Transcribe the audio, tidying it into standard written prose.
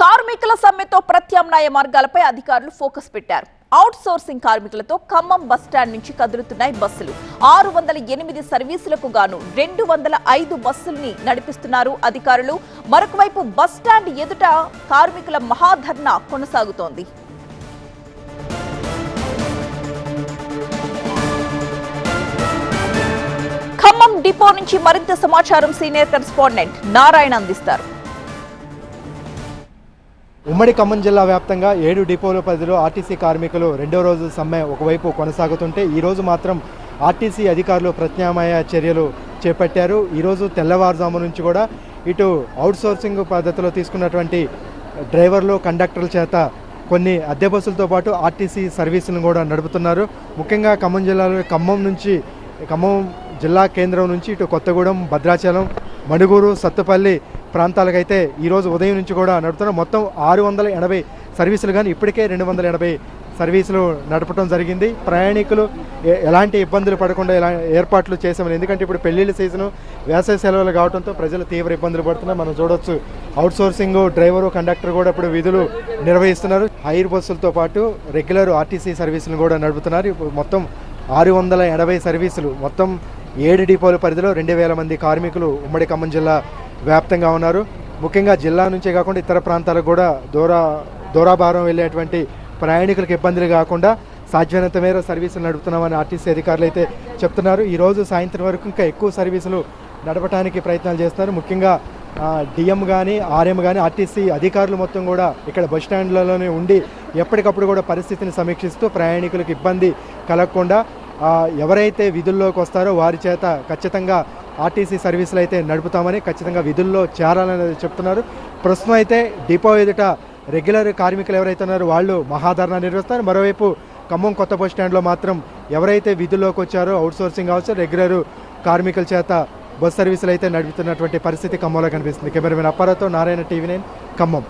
కార్మికుల సమ్మెతో ప్రత్యామ్నాయ మార్గాలపై అధికారులు ఫోకస్ పెట్టారు. అవుట్ సోర్సింగ్ కార్మికులతో ఖమ్మం బస్టాండ్ నుంచి కదులుతున్నాయి బస్సులు. 608 సర్వీసులకు గాను 205 బస్సుల్ని నడిపిస్తున్నారు అధికారులు. మరొక వైపు బస్టాండ్ ఎదుట కార్మికుల మహాధర్నా కొనసాగుతోంది. ఖమ్మం డిపో నుంచి మరింత సమాచారం సీనియర్ కరెస్పాండెంట్ నారాయణ అందిస్తారు. ఉమ్మడి ఖమ్మం జిల్లా వ్యాప్తంగా 7 డిపోల పరిధిలో ఆర్టీసీ కార్మికులు రెండో రోజు సమ్మె ఒకవైపు కొనసాగుతుంటే ఈరోజు మాత్రం ఆర్టీసీ అధికారులు ప్రత్యామ్నాయ చర్యలు చేపట్టారు. ఈరోజు తెల్లవారుజాము నుంచి కూడా ఇటు అవుట్సోర్సింగ్ పద్ధతిలో తీసుకున్నటువంటి డ్రైవర్లు కండక్టర్ల చేత కొన్ని అద్దె బస్సులతో పాటు ఆర్టీసీ సర్వీసులను కూడా నడుపుతున్నారు. ముఖ్యంగా ఖమ్మం జిల్లాలో ఖమ్మం జిల్లా కేంద్రం నుంచి ఇటు కొత్తగూడెం, భద్రాచలం, మణుగూరు, సత్తుపల్లి ప్రాంతాలకైతే ఈరోజు ఉదయం నుంచి కూడా నడుపుతున్నారు. మొత్తం 680 సర్వీసులు కానీ ఇప్పటికే 280 సర్వీసులు నడపడం జరిగింది. ప్రయాణికులు ఎలాంటి ఇబ్బందులు పడకుండా ఏర్పాట్లు చేసామని, ఎందుకంటే ఇప్పుడు పెళ్లిళ్ళ సీజను, వేసవి సెలవులు కావడంతో ప్రజలు తీవ్ర ఇబ్బందులు పడుతున్నారు. మనం చూడొచ్చు అవుట్సోర్సింగ్ డ్రైవరు, కండక్టర్ కూడా ఇప్పుడు విధులు నిర్వహిస్తున్నారు. హైర్ బస్సులతో పాటు రెగ్యులర్ ఆర్టీసీ సర్వీసులు కూడా నడుపుతున్నారు. ఇప్పుడు మొత్తం 680 సర్వీసులు, మొత్తం 7 డిపోల పరిధిలో 2000 మంది కార్మికులు ఉమ్మడి ఖమ్మం జిల్లా వ్యాప్తంగా ఉన్నారు. ముఖ్యంగా జిల్లా నుంచే కాకుండా ఇతర ప్రాంతాలకు కూడా దూరాభారం వెళ్ళేటువంటి ప్రయాణికులకు ఇబ్బందులు కాకుండా సాధ్యమైనంత మేర సర్వీసులు నడుపుతున్నామని ఆర్టీసీ అధికారులు అయితే చెప్తున్నారు. ఈరోజు సాయంత్రం వరకు ఇంకా ఎక్కువ సర్వీసులు నడపడానికి ప్రయత్నాలు చేస్తున్నారు. ముఖ్యంగా డిఎం కానీ ఆర్ఎం కానీ ఆర్టీసీ అధికారులు మొత్తం కూడా ఇక్కడ బస్టాండ్లలోనే ఉండి ఎప్పటికప్పుడు కూడా పరిస్థితిని సమీక్షిస్తూ ప్రయాణికులకు ఇబ్బంది కలగకుండా ఎవరైతే విధుల్లోకి వస్తారో వారి చేత ఖచ్చితంగా ఆర్టీసీ సర్వీసులు అయితే నడుపుతామని, ఖచ్చితంగా విధుల్లో చేరాలని చెప్తున్నారు. ప్రస్తుతం అయితే డిపో ఎదుట రెగ్యులర్ కార్మికులు ఎవరైతే ఉన్నారో వాళ్ళు మహాధర్నా నిర్వహిస్తారు. మరోవైపు ఖమ్మం కొత్త బస్ స్టాండ్లో మాత్రం ఎవరైతే విధుల్లోకి వచ్చారో అవుట్సోర్సింగ్ కావచ్చు, రెగ్యులర్ కార్మికుల చేత బస్ సర్వీసులు అయితే నడుపుతున్నటువంటి పరిస్థితి ఖమ్మంలో కనిపిస్తుంది. కెమెరామెన్ అప్పారావుతో నారాయణ, టీవీ 9 ఖమ్మం.